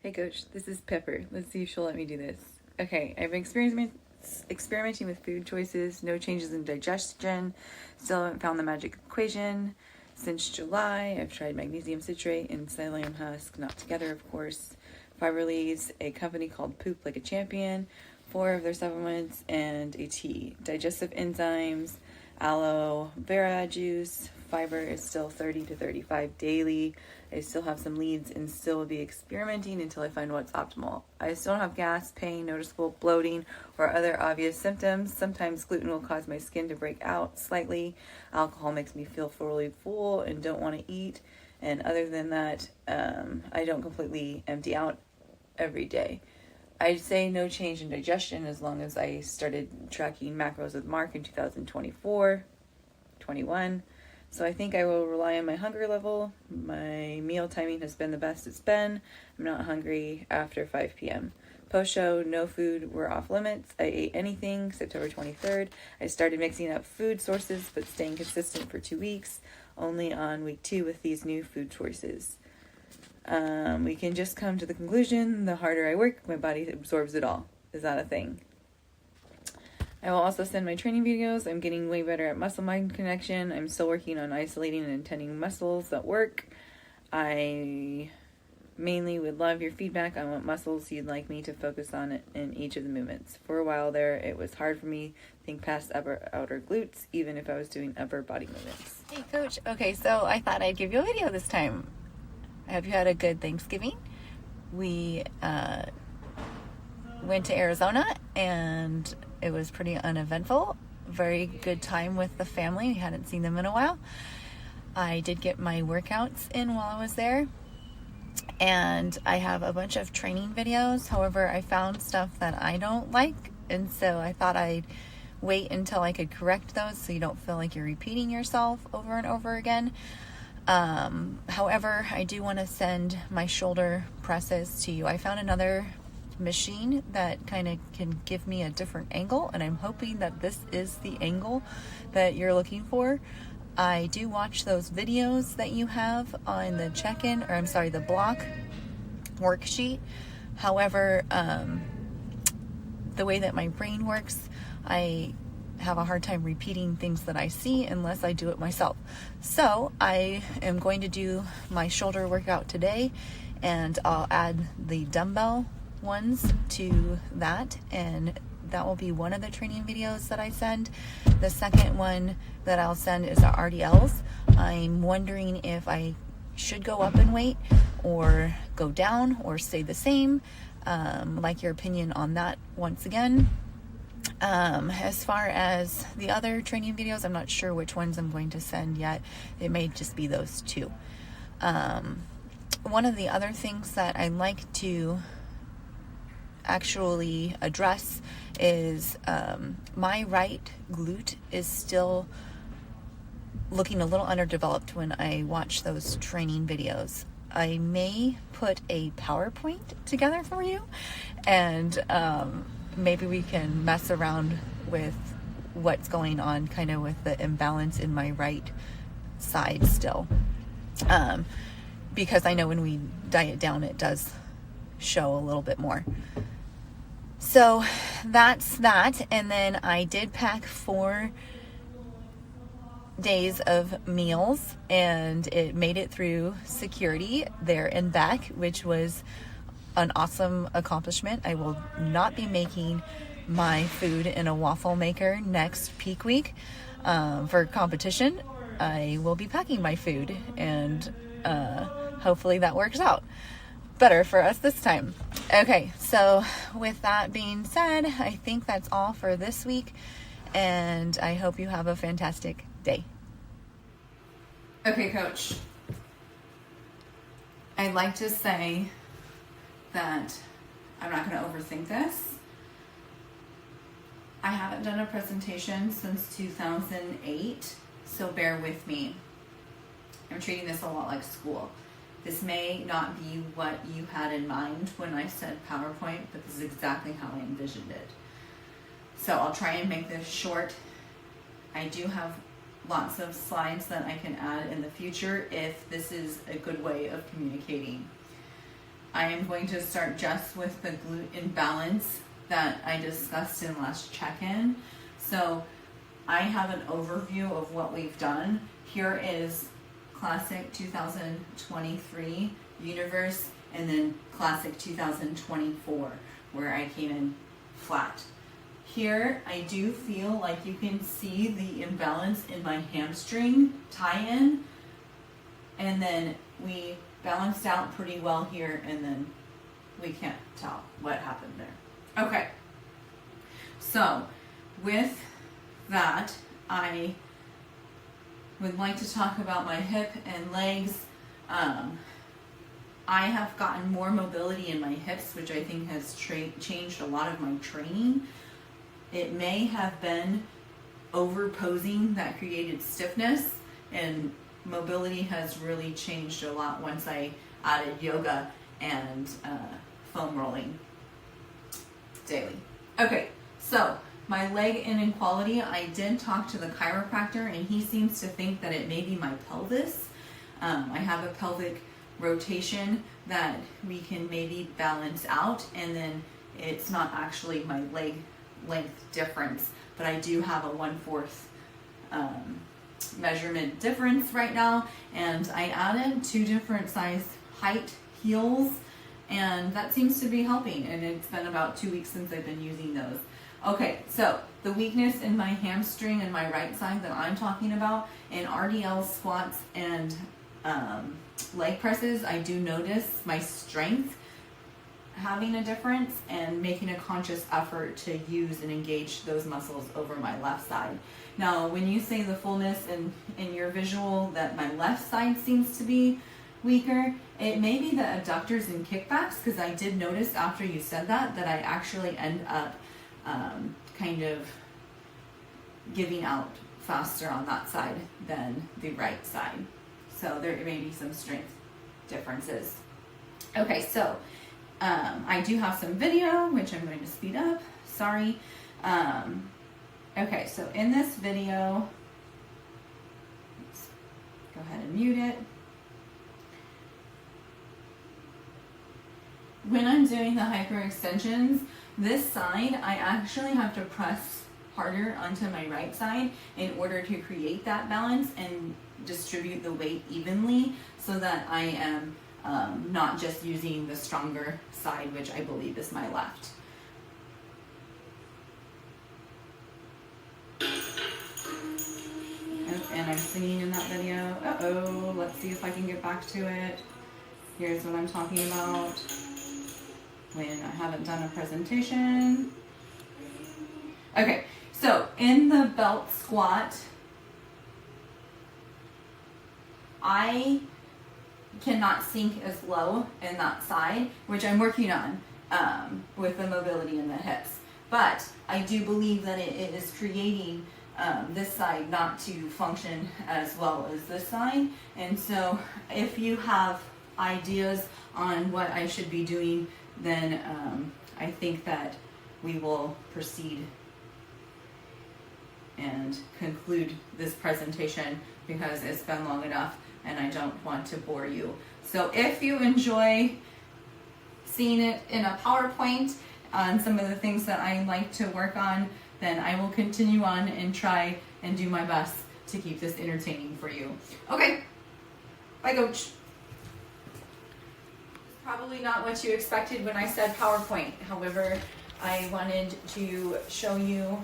Hey coach, this is Pepper. Let's see if she'll let me do this. Okay, I've been experimenting with food choices, no changes in digestion, still haven't found the magic equation. Since July, I've tried magnesium citrate and psyllium husk, not together of course, Fiberlies, a company called Poop Like a Champion, 4 of their supplements, and a tea. Digestive enzymes, aloe vera juice, fiber is still 30 to 35 daily. I still have some leads and still will be experimenting until I find what's optimal. I still don't have gas, pain, noticeable bloating, or other obvious symptoms. Sometimes gluten will cause my skin to break out slightly. Alcohol makes me feel really full and don't want to eat. And other than that, I don't completely empty out every day. I'd say no change in digestion as long as I started tracking macros with Mark in 2024, 21. So I think I will rely on my hunger level. My meal timing has been the best it's been. I'm not hungry after 5 p.m. Post-show, no food were off limits. I ate anything September 23rd. I started mixing up food sources but staying consistent for 2 weeks. Only on week 2 with these new food choices. We can just come to the conclusion, the harder I work, my body absorbs it all. Is that a thing? I will also send my training videos. I'm getting way better at muscle-mind connection. I'm still working on isolating and intending muscles that work. I mainly would love your feedback on what muscles you'd like me to focus on in each of the movements. For a while there, it was hard for me to think past upper outer glutes, even if I was doing upper body movements. Hey, Coach. Okay, so I thought I'd give you a video this time. I hope you had a good Thanksgiving. We went to Arizona and it was pretty uneventful. Very good time with the family. We hadn't seen them in a while. I did get my workouts in while I was there. And I have a bunch of training videos. However, I found stuff that I don't like. And so I thought I'd wait until I could correct those so you don't feel like you're repeating yourself over and over again. However, I do want to send my shoulder presses to you. I found another machine that kind of can give me a different angle, and I'm hoping that this is the angle that you're looking for. I do watch those videos that you have on the check-in, or I'm sorry, the block worksheet. However, the way that my brain works, I have a hard time repeating things that I see unless I do it myself. So I am going to do my shoulder workout today, and I'll add the dumbbell ones to that, and that will be one of the training videos that I send. The second one that I'll send is the RDLs. I'm wondering if I should go up in weight or go down or stay the same. Like your opinion on that once again. As far as the other training videos, I'm not sure which ones I'm going to send yet. It may just be those two. One of the other things that I like to actually address is my right glute is still looking a little underdeveloped when I watch those training videos. I may put a PowerPoint together for you, and maybe we can mess around with what's going on kind of with the imbalance in my right side still. Because I know when we diet down, it does show a little bit more. So that's that. And then I did pack 4 days of meals, and it made it through security there and back, which was an awesome accomplishment. I will not be making my food in a waffle maker next peak week for competition. I will be packing my food, and hopefully that works out better for us this time. Okay, so with that being said, I think that's all for this week, and I hope you have a fantastic day. Okay, Coach. I'd like to say that I'm not going to overthink this. I haven't done a presentation since 2008, so bear with me. I'm treating this a lot like school. This may not be what you had in mind when I said PowerPoint, but this is exactly how I envisioned it. So I'll try and make this short. I do have lots of slides that I can add in the future if this is a good way of communicating. I am going to start just with the glute imbalance that I discussed in last check-in. So I have an overview of what we've done. Here is Classic 2023 Universe, and then Classic 2024, where I came in flat. Here, I do feel like you can see the imbalance in my hamstring tie-in, and then we balanced out pretty well here, and then we can't tell what happened there. Okay, so with that, I would like to talk about my hip and legs. I have gotten more mobility in my hips, which I think has changed a lot of my training. It may have been over posing that created stiffness, and mobility has really changed a lot once I added yoga and foam rolling daily. Okay, so my leg inequality, I did talk to the chiropractor, and he seems to think that it may be my pelvis. I have a pelvic rotation that we can maybe balance out, and then it's not actually my leg length difference, but I do have a 1/4 measurement difference right now, and I added 2 different size height heels, and that seems to be helping, and it's been about 2 weeks since I've been using those. Okay, so the weakness in my hamstring and my right side that I'm talking about in RDL squats and leg presses, I do notice my strength having a difference and making a conscious effort to use and engage those muscles over my left side. Now, when you say the fullness in your visual that my left side seems to be weaker, it may be the adductors and kickbacks, because I did notice after you said that I actually end up kind of giving out faster on that side than the right side. So there may be some strength differences. Okay, so I do have some video, which I'm going to speed up. Sorry. Okay, so in this video, let's go ahead and mute it. When I'm doing the hyperextensions, this side, I actually have to press harder onto my right side in order to create that balance and distribute the weight evenly, so that I am not just using the stronger side, which I believe is my left. And I'm singing in that video. Uh-oh, let's see if I can get back to it. Here's what I'm talking about when I haven't done a presentation. Okay, so in the belt squat, I cannot sink as low in that side, which I'm working on with the mobility in the hips. But I do believe that it is creating this side not to function as well as this side. And so if you have ideas on what I should be doing, then I think that we will proceed and conclude this presentation, because it's been long enough and I don't want to bore you. So if you enjoy seeing it in a PowerPoint on some of the things that I like to work on, then I will continue on and try and do my best to keep this entertaining for you. Okay, bye coach. Probably not what you expected when I said PowerPoint. However, I wanted to show you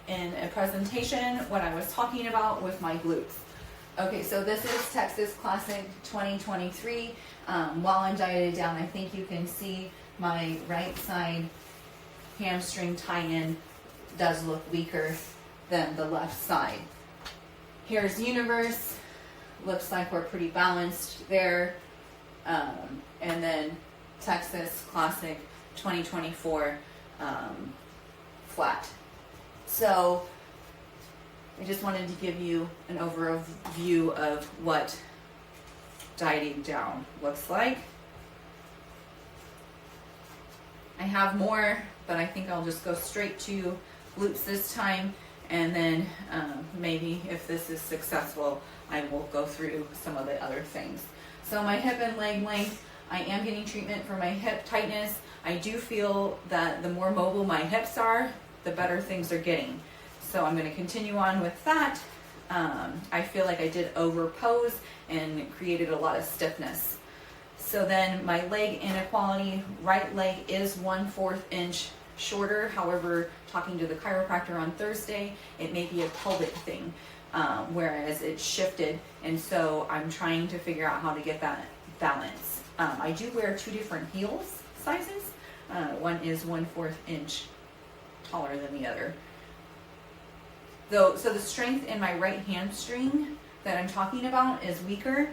in a presentation what I was talking about with my glutes. Okay, so this is Texas Classic 2023. While I'm dieted down, I think you can see my right side hamstring tie-in does look weaker than the left side. Here's Universe. Looks like we're pretty balanced there. And then Texas Classic 2024 flat. So I just wanted to give you an overview of what dieting down looks like. I have more, but I think I'll just go straight to glutes this time, and then maybe if this is successful, I will go through some of the other things. So my hip and leg length, I am getting treatment for my hip tightness. I do feel that the more mobile my hips are, the better things are getting. So I'm going to continue on with that. I feel like I did over pose and created a lot of stiffness. So then my leg inequality, right leg is 1/4 inch shorter. However, talking to the chiropractor on Thursday, it may be a pelvic thing, whereas it shifted. And so I'm trying to figure out how to get that balance. I do wear 2 different heels sizes. One is 1/4 inch taller than the other. So the strength in my right hamstring that I'm talking about is weaker.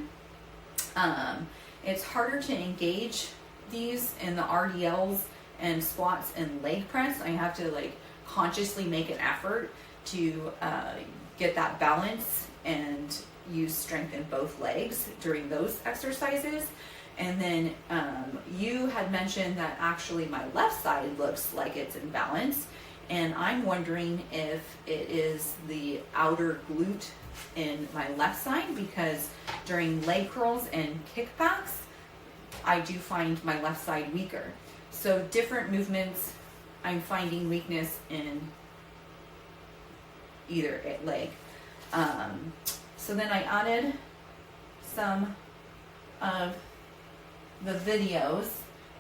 It's harder to engage these in the RDLs and squats and leg press. I have to like consciously make an effort to get that balance and use strength in both legs during those exercises. And then you had mentioned that actually my left side looks like it's in balance. And I'm wondering if it is the outer glute in my left side, because during leg curls and kickbacks, I do find my left side weaker. So different movements, I'm finding weakness in either leg. So then I added some of the videos,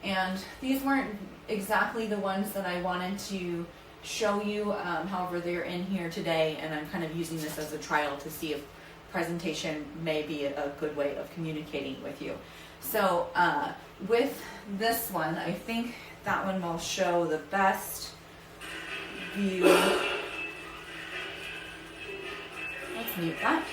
and these weren't exactly the ones that I wanted to show you. However, they're in here today, and I'm kind of using this as a trial to see if presentation may be a good way of communicating with you. So with this one, I think that one will show the best view. Let's mute that.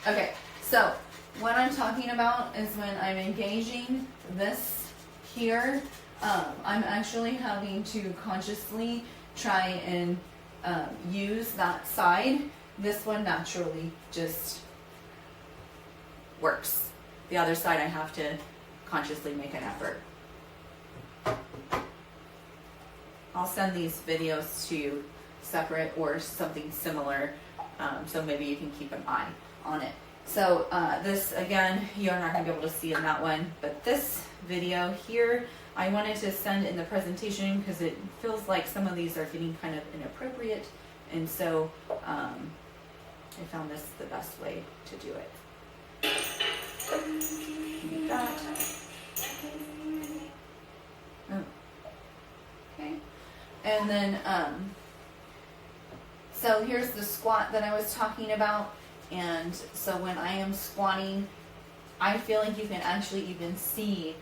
Okay, so what I'm talking about is when I'm engaging this here, I'm actually having to consciously try and use that side. This one naturally just works. The other side I have to consciously make an effort. I'll send these videos to you separate or something similar, so maybe you can keep an eye on it. So this, again, you're not going to be able to see in that one, but this video here, I wanted to send in the presentation because it feels like some of these are getting kind of inappropriate, and so I found this the best way to do it. Like that. Oh. Okay, and then so here's the squat that I was talking about. And so when I am squatting, I feel like you can actually even see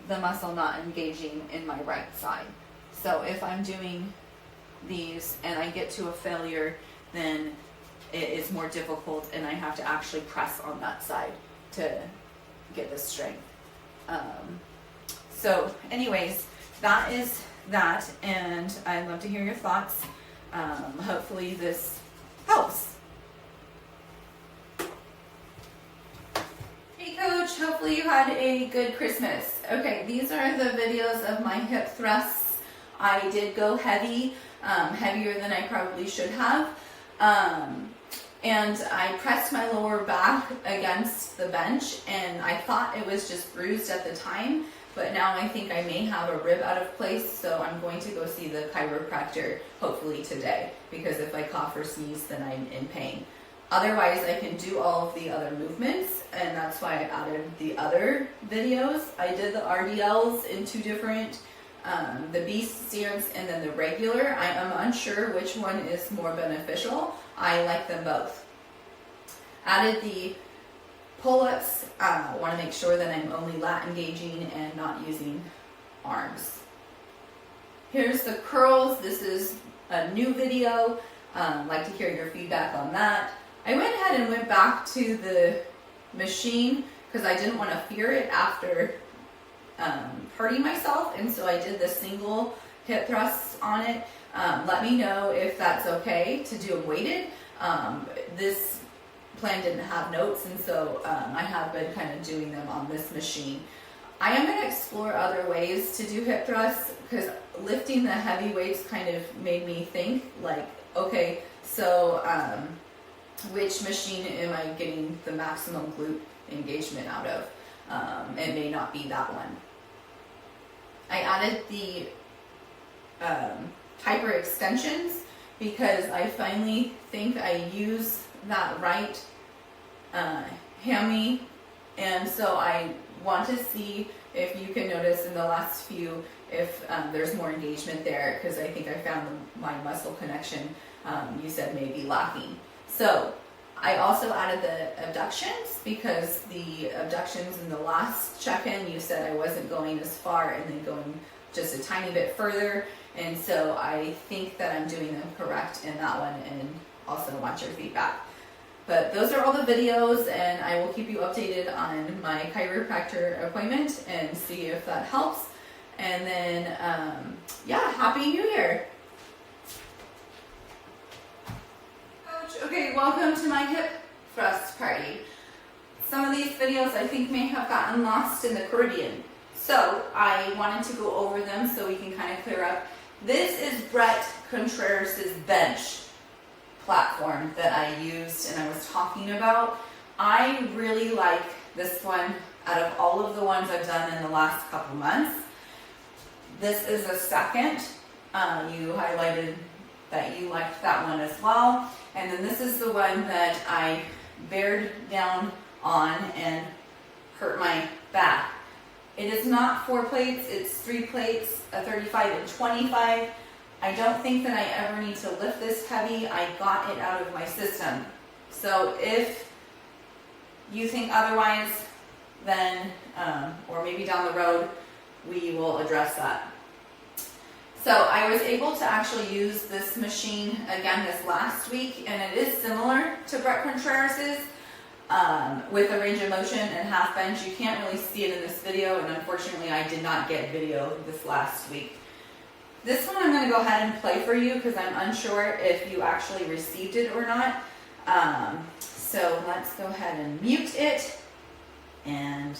the muscle not engaging in my right side. So if I'm doing these and I get to a failure, then it is more difficult and I have to actually press on that side to get the strength. So anyways, that is that, and I'd love to hear your thoughts. Hopefully this helps. Coach, hopefully you had a good Christmas. Okay, these are the videos of my hip thrusts. I did go heavy, heavier than I probably should have. And I pressed my lower back against the bench, and I thought it was just bruised at the time, but now I think I may have a rib out of place, so I'm going to go see the chiropractor hopefully today, because if I cough or sneeze, then I'm in pain. Otherwise, I can do all of the other movements, and that's why I added the other videos. I did the RDLs in 2 different, the beast stance and then the regular. I am unsure which one is more beneficial. I like them both. Added the pull-ups. I want to make sure that I'm only lat engaging and not using arms. Here's the curls. This is a new video. Like to hear your feedback on that. I went ahead and went back to the machine because I didn't want to fear it after hurting myself, and so I did the single hip thrusts on it. Let me know if that's okay to do them weighted. This plan didn't have notes, and so I have been kind of doing them on this machine. I am going to explore other ways to do hip thrusts because lifting the heavy weights kind of made me think like, okay, so which machine am I getting the maximum glute engagement out of? it may not be that one. I added the hyper extensions because I finally think I use that right hammy, and so I want to see if you can notice in the last few if there's more engagement there, because I think I found my muscle connection you said may be lacking. So I also added the abductions because the abductions in the last check-in you said I wasn't going as far and then going just a tiny bit further, and so I think that I'm doing them correct in that one, and also want your feedback. But those are all the videos, and I will keep you updated on my chiropractor appointment and see if that helps. And then, yeah, Happy New Year. Coach, okay, welcome to my hip thrust party. Some of these videos I think may have gotten lost in the Caribbean, so I wanted to go over them so we can kind of clear up. This is Brett Contreras' bench platform that I used and I was talking about. I really like this one out of all of the ones I've done in the last couple months. This is a second. You highlighted that you liked that one as well. And then this is the one that I bared down on and hurt my back. It is not 4 plates, it's 3 plates, a 35 and 25. I don't think that I ever need to lift this heavy. I got it out of my system. So if you think otherwise, then, or maybe down the road, we will address that. So I was able to actually use this machine again this last week, and it is similar to Brett Contreras' with a range of motion and half bench. You can't really see it in this video, and unfortunately I did not get video this last week. This one I'm going to go ahead and play for you because I'm unsure if you actually received it or not. So let's go ahead and mute it, and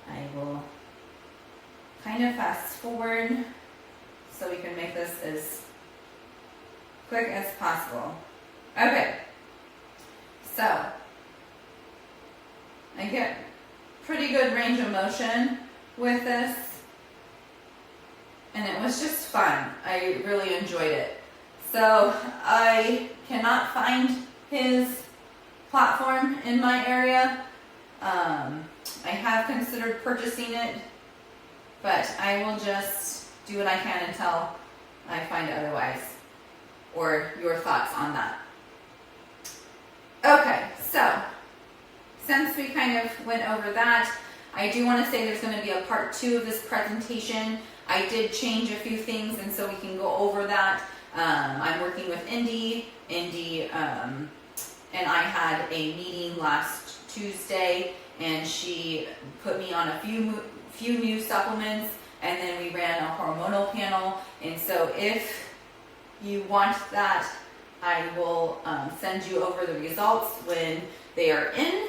I will kind of fast forward so we can make this as quick as possible. Okay, so I get pretty good range of motion with this, and it was just fun. I really enjoyed it. So I cannot find his platform in my area. I have considered purchasing it, but I will just do what I can until I find otherwise, or your thoughts on that. Okay, so since we kind of went over that, I do want to say there's going to be a part 2 of this presentation. I did change a few things, and so we can go over that. I'm working with Indy, and I had a meeting last Tuesday, and she put me on a few new supplements, and then we ran a hormonal panel. And so if you want that, I will send you over the results when they are in,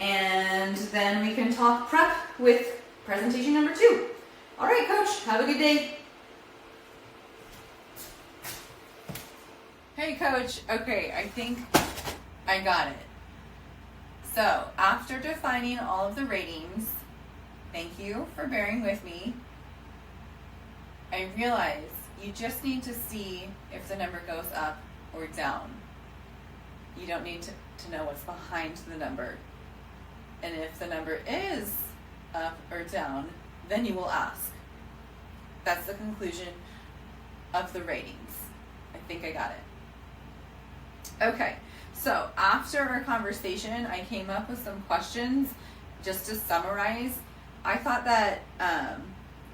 and then we can talk prep with presentation number 2. All right, Coach, have a good day. Hey, Coach. Okay, I think I got it. So after defining all of the ratings, thank you for bearing with me, I realize you just need to see if the number goes up or down. You don't need to know what's behind the number. And if the number is up or down, then you will ask. That's the conclusion of the ratings. I think I got it. Okay, so after our conversation, I came up with some questions just to summarize. I thought that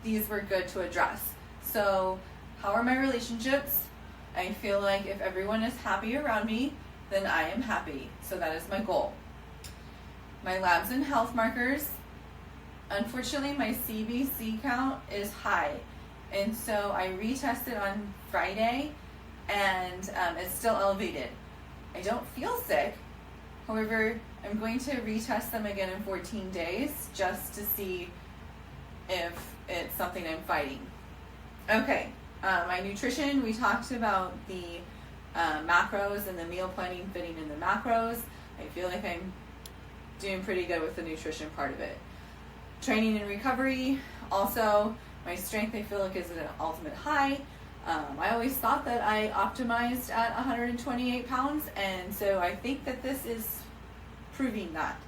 these were good to address. So, how are my relationships? I feel like if everyone is happy around me, then I am happy. So that is my goal. My labs and health markers. Unfortunately, my CBC count is high. And so I retested on Friday, and it's still elevated. I don't feel sick. However, I'm going to retest them again in 14 days just to see if it's something I'm fighting. Okay, my nutrition, we talked about the macros and the meal planning fitting in the macros. I feel like I'm doing pretty good with the nutrition part of it. Training and recovery. Also, my strength I feel like is at an ultimate high. I always thought that I optimized at 128 pounds, and so I think that this is proving that.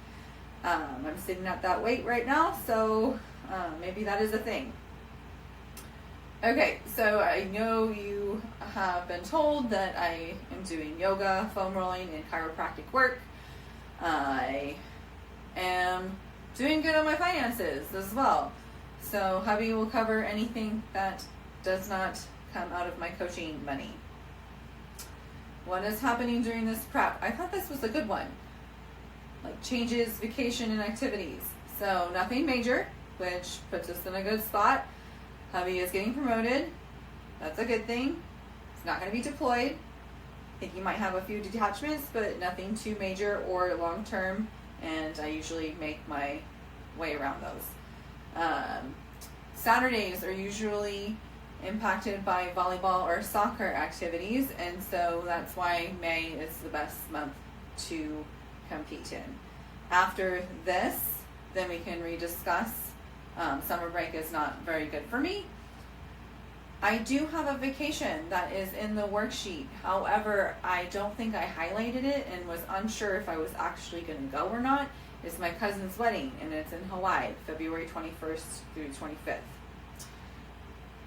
I'm sitting at that weight right now, so maybe that is a thing. Okay, so I know you have been told that I am doing yoga, foam rolling, and chiropractic work. I am doing good on my finances as well. So hubby will cover anything that does not come out of my coaching money. What is happening during this prep? I thought this was a good one. Like changes, vacation, and activities. So nothing major, which puts us in a good spot. Hubby is getting promoted. That's a good thing. It's not going to be deployed. I think you might have a few detachments, but nothing too major or long term. And I usually make my way around those. Saturdays are usually impacted by volleyball or soccer activities, and so that's why May is the best month to compete in. After this, then we can rediscuss. Summer break is not very good for me. I do have a vacation that is in the worksheet. However, I don't think I highlighted it and was unsure if I was actually going to go or not. It's my cousin's wedding, and it's in Hawaii, February 21st through 25th.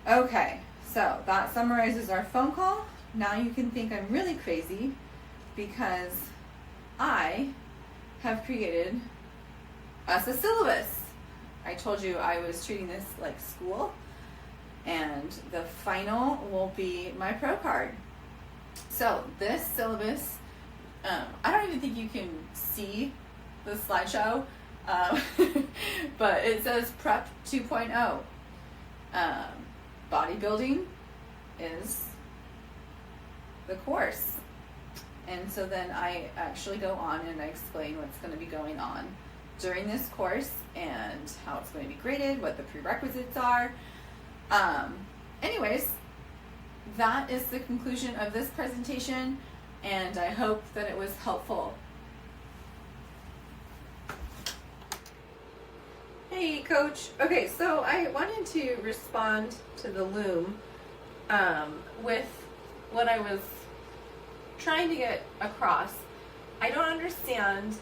Okay, so that summarizes our phone call. Now you can think I'm really crazy because I have created us a syllabus. I told you I was treating this like school, and the final will be my pro card. So this syllabus, I don't even think you can see the slideshow, but it says Prep 2.0. Bodybuilding is the course. And so then I actually go on and I explain what's going to be going on during this course and how it's going to be graded, what the prerequisites are. Anyways, that is the conclusion of this presentation, and I hope that it was helpful. Hey, Coach. Okay, so I wanted to respond to the Loom with what I was trying to get across. I don't understand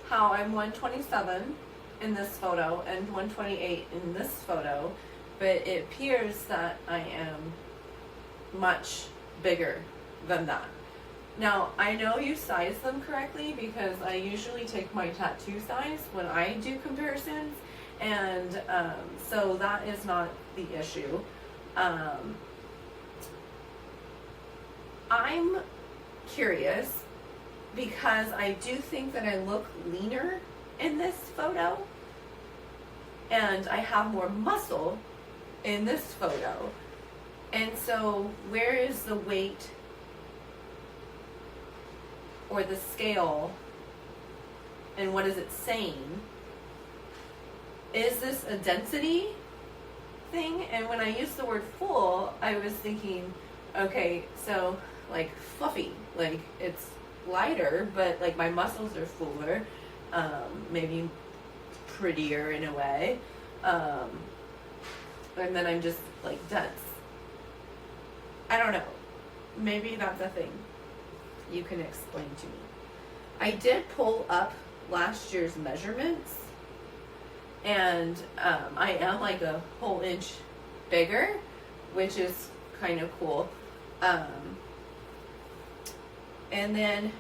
how I'm 127 in this photo and 128 in this photo, but it appears that I am much bigger than that. Now, I know you size them correctly because I usually take my tattoo size when I do comparisons, and so that is not the issue. I'm curious because I do think that I look leaner in this photo, and I have more muscle in this photo. And so where is the weight or the scale, and what is it saying? Is this a density thing? And when I use the word full, I was thinking, okay, so like fluffy, like it's lighter, but like my muscles are fuller, maybe prettier in a way, and then I'm just like dense. I don't know. Maybe that's a thing you can explain to me. I did pull up last year's measurements, and I am like a whole inch bigger, which is kind of cool. And then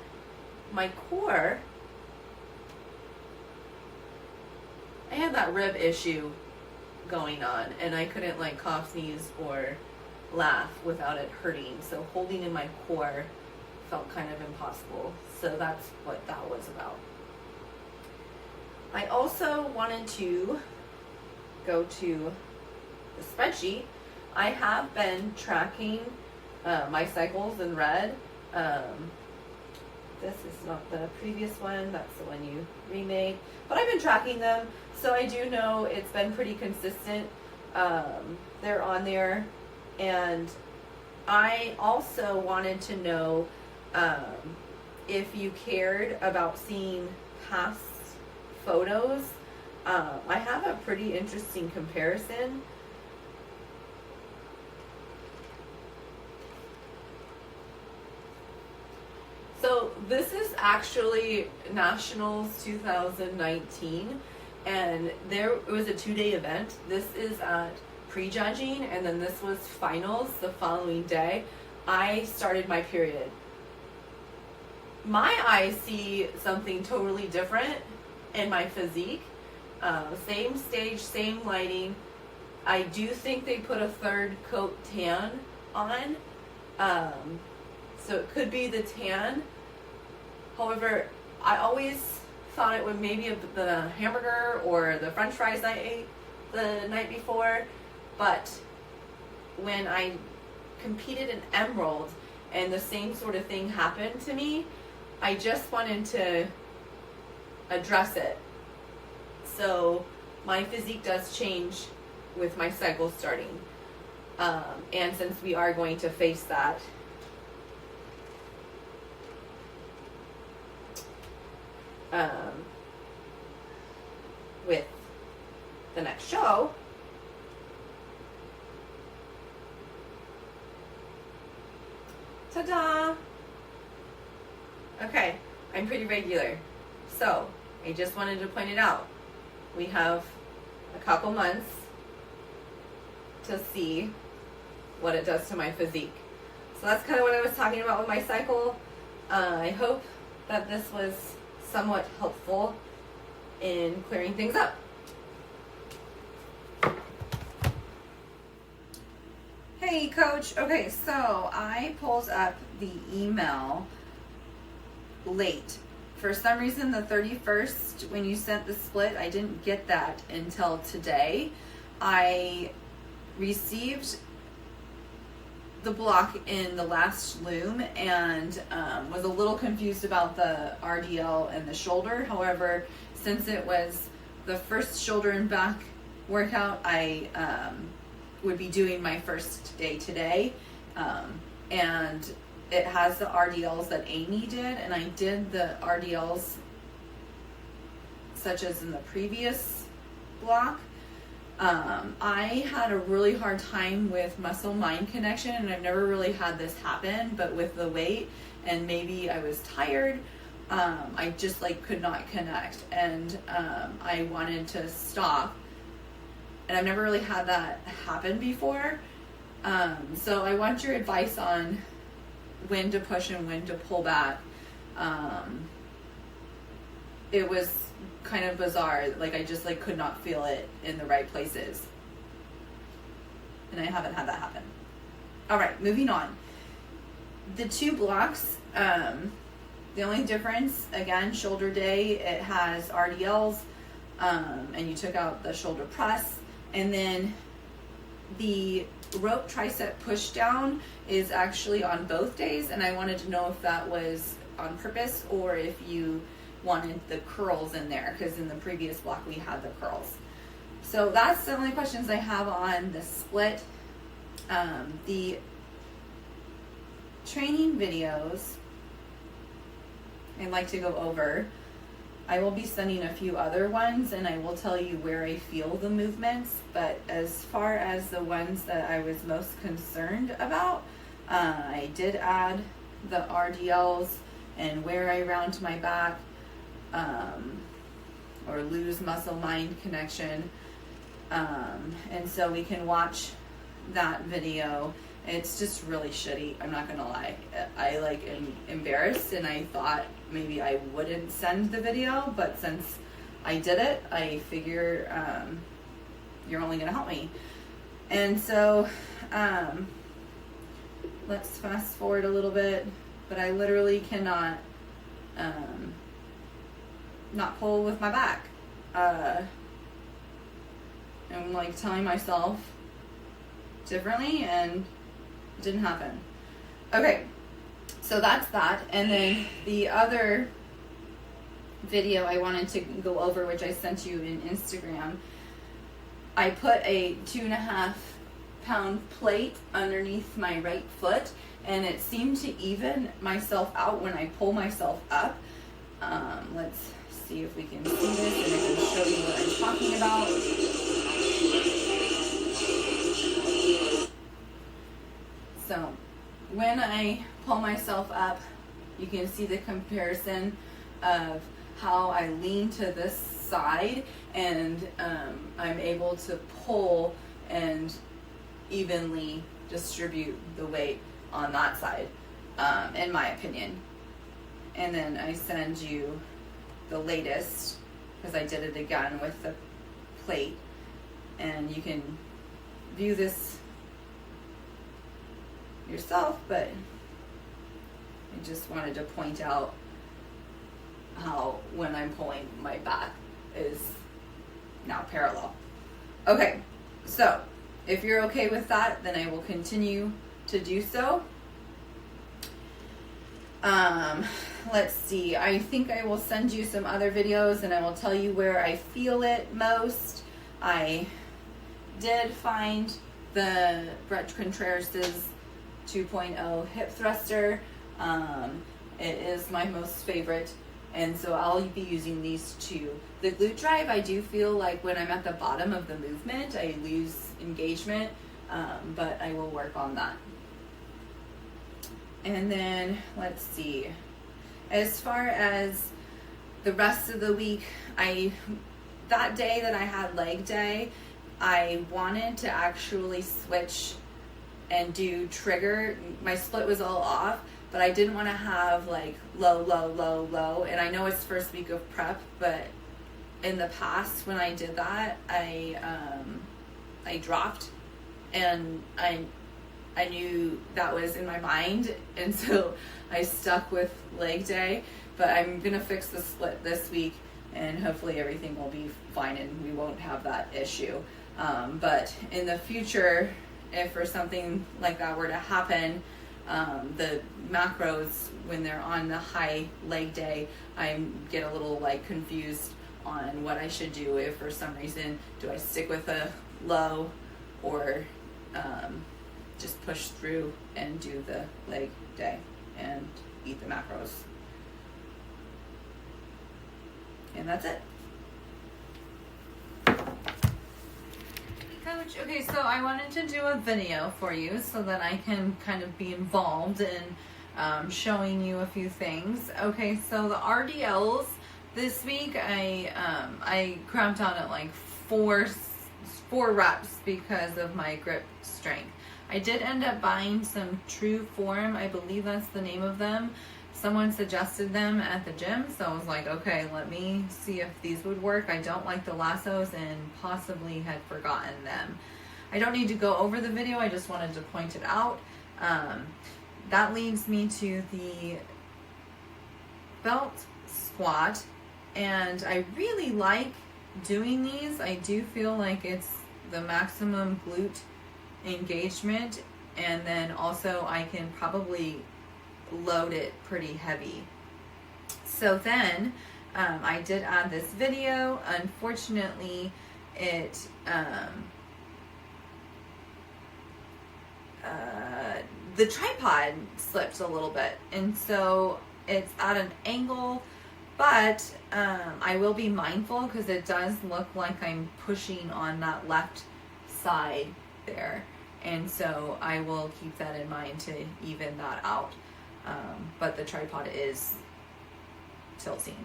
my core, I had that rib issue going on, and I couldn't like cough, sneeze, or laugh without it hurting. So holding in my core felt kind of impossible. So that's what that was about. I also wanted to go to the spreadsheet. I have been tracking my cycles in red. This is not the previous one, that's the one you remade. But I've been tracking them, so I do know it's been pretty consistent. They're on there. And I also wanted to know if you cared about seeing past photos I have a pretty interesting comparison. So this is actually Nationals 2019, and it was a 2-day event. This is at prejudging, and then this was finals the following day. I started my period. My eyes see something totally different in my physique. Same stage, same lighting. I do think they put a third coat tan on. So it could be the tan. However, I always thought it would maybe the hamburger or the french fries I ate the night before. But when I competed in Emerald and the same sort of thing happened to me, I just wanted to address it. So my physique does change with my cycle starting. And since we are going to face that, with the next show, ta-da! Okay, I'm pretty regular. So, I just wanted to point it out. We have a couple months to see what it does to my physique. So that's kind of what I was talking about with my cycle. I hope that this was somewhat helpful in clearing things up. Hey coach, okay, so I pulled up the email late. For some reason the 31st, when you sent the split, I didn't get that until today. I received the block in the last loom and was a little confused about the RDL and the shoulder. However, since it was the first shoulder and back workout, I would be doing my first day today. And it has the RDLs that Amy did, and I did the RDLs such as in the previous block. I had a really hard time with muscle-mind connection, and I've never really had this happen, but with the weight, and maybe I was tired, I just could not connect, and I wanted to stop, and I've never really had that happen before. So I want your advice on when to push and when to pull back. It was kind of bizarre. I just could not feel it in the right places. And I haven't had that happen. All right, moving on. The two blocks, the only difference, again, shoulder day, it has RDLs, and you took out the shoulder press. And then the rope tricep push down is actually on both days. And I wanted to know if that was on purpose or if you wanted the curls in there, because in the previous block we had the curls. So that's the only questions I have on the split. The training videos I'd like to go over. I will be sending a few other ones, and I will tell you where I feel the movements, but as far as the ones that I was most concerned about, I did add the RDLs and where I round my back, or lose muscle-mind connection. And so we can watch that video. It's just really shitty, I'm not gonna lie. I am embarrassed, and I thought maybe I wouldn't send the video, but since I did it, I figure you're only gonna help me. And so let's fast forward a little bit, but I literally cannot not pull with my back. I'm telling myself differently, and it didn't happen. Okay, so that's that. And then the other video I wanted to go over, which I sent you in Instagram, I put a 2.5 pound plate underneath my right foot, and it seemed to even myself out when I pull myself up. Let's see if we can see this and I can show you what I'm talking about. So when I pull myself up, you can see the comparison of how I lean to this side, and I'm able to pull and evenly distribute the weight on that side, in my opinion. And then I send you the latest, because I did it again with the plate, and you can view this yourself, but I just wanted to point out how when I'm pulling, my back is now parallel. Okay, so if you're okay with that, then I will continue to do so. Let's see, I think I will send you some other videos and I will tell you where I feel it most. I did find the Brett Contreras' 2.0 hip thruster. It is my most favorite, and so I'll be using these two. The glute drive, I do feel like when I'm at the bottom of the movement, I lose engagement, but I will work on that. And then, let's see, as far as the rest of the week, that day that I had leg day, I wanted to actually switch and do trigger. My split was all off, but I didn't want to have like low, low, low, low. And I know it's first week of prep, but in the past when I did that, I dropped, and I knew that was in my mind, and so I stuck with leg day. But I'm gonna fix the split this week, and hopefully everything will be fine and we won't have that issue. But in the future, if for something like that were to happen, the macros, when they're on the high leg day, I get a little like confused on what I should do. If for some reason, do I stick with a low, or just push through and do the leg day and eat the macros. And that's it. Coach, okay, so I wanted to do a video for you so that I can kind of be involved in showing you a few things. Okay, so the RDLs this week, I cramped down at like four reps because of my grip strength. I did end up buying some True Form, I believe that's the name of them. Someone suggested them at the gym, so I was like, okay, let me see if these would work. I don't like the lassos and possibly had forgotten them. I don't need to go over the video, I just wanted to point it out. That leads me to the belt squat, and I really like doing these. I do feel like it's the maximum glute engagement, and then also I can probably load it pretty heavy. So then I did add this video. Unfortunately, it the tripod slipped a little bit, and so it's at an angle, but I will be mindful because it does look like I'm pushing on that left side there, and so I will keep that in mind to even that out. But the tripod is tilting.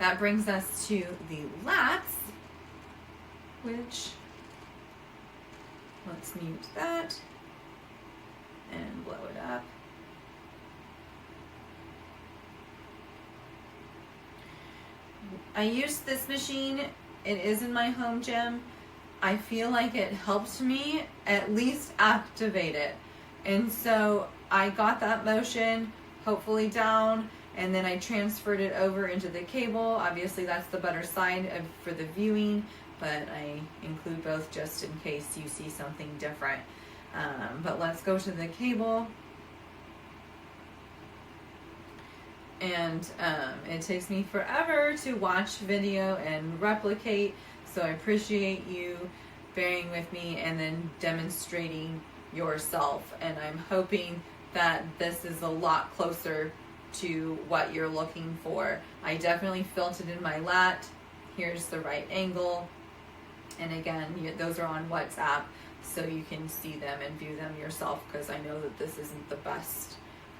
That brings us to the lats, which, let's mute that and blow it up. I used this machine. It is in my home gym. I feel like it helped me at least activate it. And so I got that motion hopefully down, and then I transferred it over into the cable. Obviously that's the better side for the viewing, but I include both just in case you see something different. But let's go to the cable. And it takes me forever to watch video and replicate, so I appreciate you bearing with me and then demonstrating yourself. And I'm hoping that this is a lot closer to what you're looking for. I definitely felt it in my lat. Here's the right angle. And again, those are on WhatsApp, so you can see them and view them yourself, because I know that this isn't the best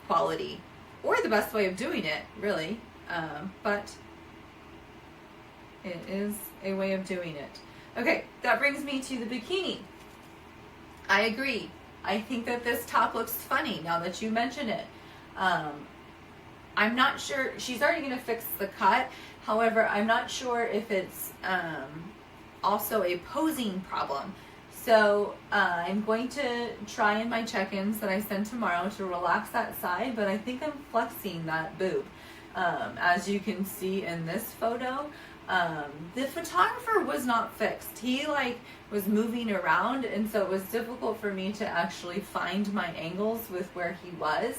quality or the best way of doing it, really. But it is a way of doing it. Okay, that brings me to the bikini. I agree. I think that this top looks funny now that you mention it. I'm not sure. She's already going to fix the cut. However, I'm not sure if it's also a posing problem. So I'm going to try in my check-ins that I send tomorrow to relax that side, but I think I'm flexing that boob. As you can see in this photo, the photographer was not fixed. He was moving around, and so it was difficult for me to actually find my angles with where he was.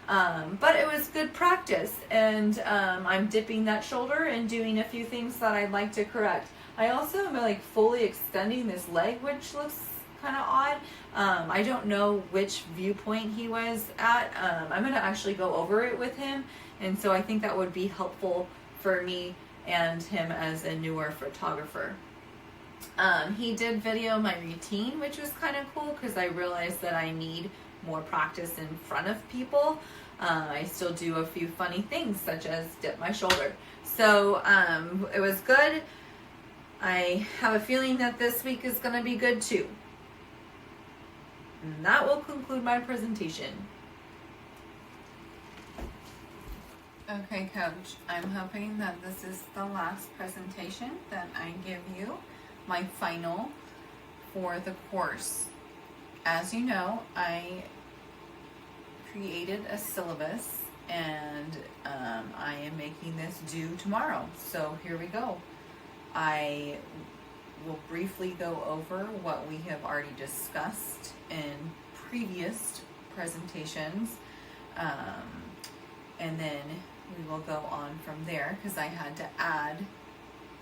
But it was good practice, and I'm dipping that shoulder and doing a few things that I'd like to correct. I also am fully extending this leg, which looks kind of odd. I don't know which viewpoint he was at. I'm going to actually go over it with him, and so I think that would be helpful for me and him as a newer photographer. He did video my routine, which was kind of cool because I realized that I need more practice in front of people. I still do a few funny things, such as dip my shoulder. So it was good. I have a feeling that this week is going to be good too. And that will conclude my presentation. Okay, Coach, I'm hoping that this is the last presentation that I give you, my final for the course. As you know, I created a syllabus, and I am making this due tomorrow. So here we go. I will briefly go over what we have already discussed in previous presentations, and then we will go on from there, because I had to add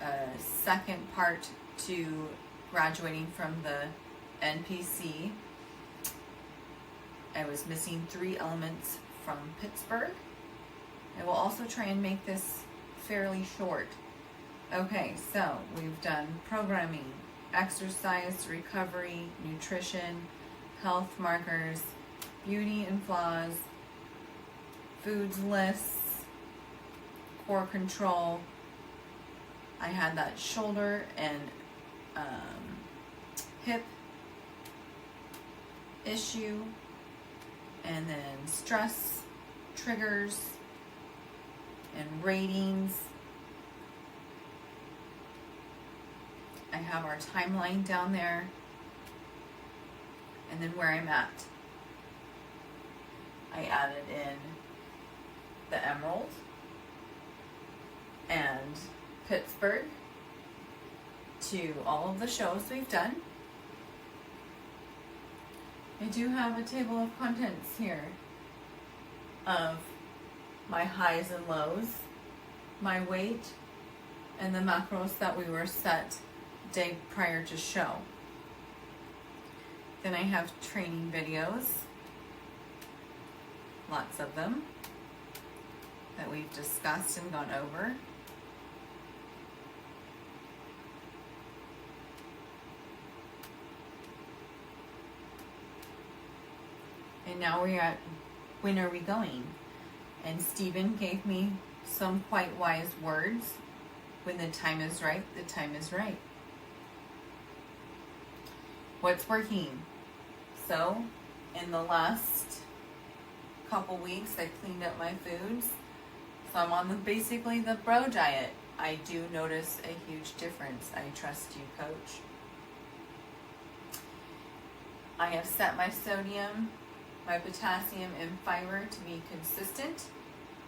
a second part to graduating from the NPC. I was missing 3 elements from Pittsburgh. I will also try and make this fairly short. Okay, so we've done programming, exercise, recovery, nutrition, health markers, beauty and flaws, foods lists, core control. I had that shoulder and hip issue, and then stress, triggers, and ratings. I have our timeline down there, and then where I'm at. I added in the Emerald and Pittsburgh to all of the shows we've done. I do have a table of contents here of my highs and lows, my weight, and the macros that we were set day prior to show. Then I have training videos, lots of them, that we've discussed and gone over. And now we're at when are we going? And Stephen gave me some quite wise words. When the time is right, the time is right. What's working? So, in the last couple weeks, I cleaned up my foods. So I'm on basically the bro diet. I do notice a huge difference. I trust you, Coach. I have set my sodium, my potassium, and fiber to be consistent,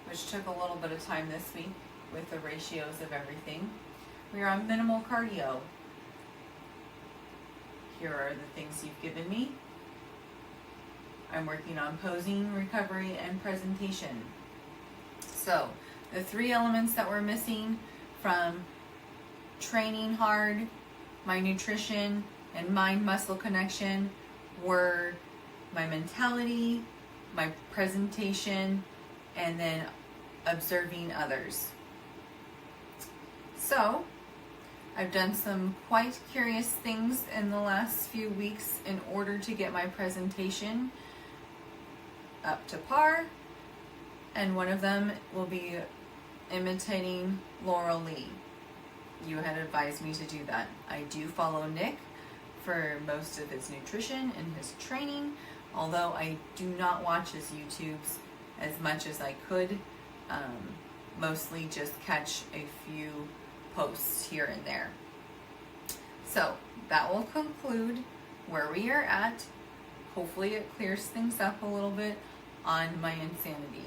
which took a little bit of time this week with the ratios of everything. We are on minimal cardio. Here are the things you've given me. I'm working on posing, recovery, and presentation. So, the 3 elements that we're missing from training hard, my nutrition, and mind-muscle connection were my mentality, my presentation, and then observing others. So, I've done some quite curious things in the last few weeks in order to get my presentation up to par, and one of them will be imitating Laurel Lee. You had advised me to do that. I do follow Nick for most of his nutrition and his training, although I do not watch his YouTubes as much as I could. Mostly just catch a few posts here and there. So that will conclude where we are at. Hopefully it clears things up a little bit on my insanity.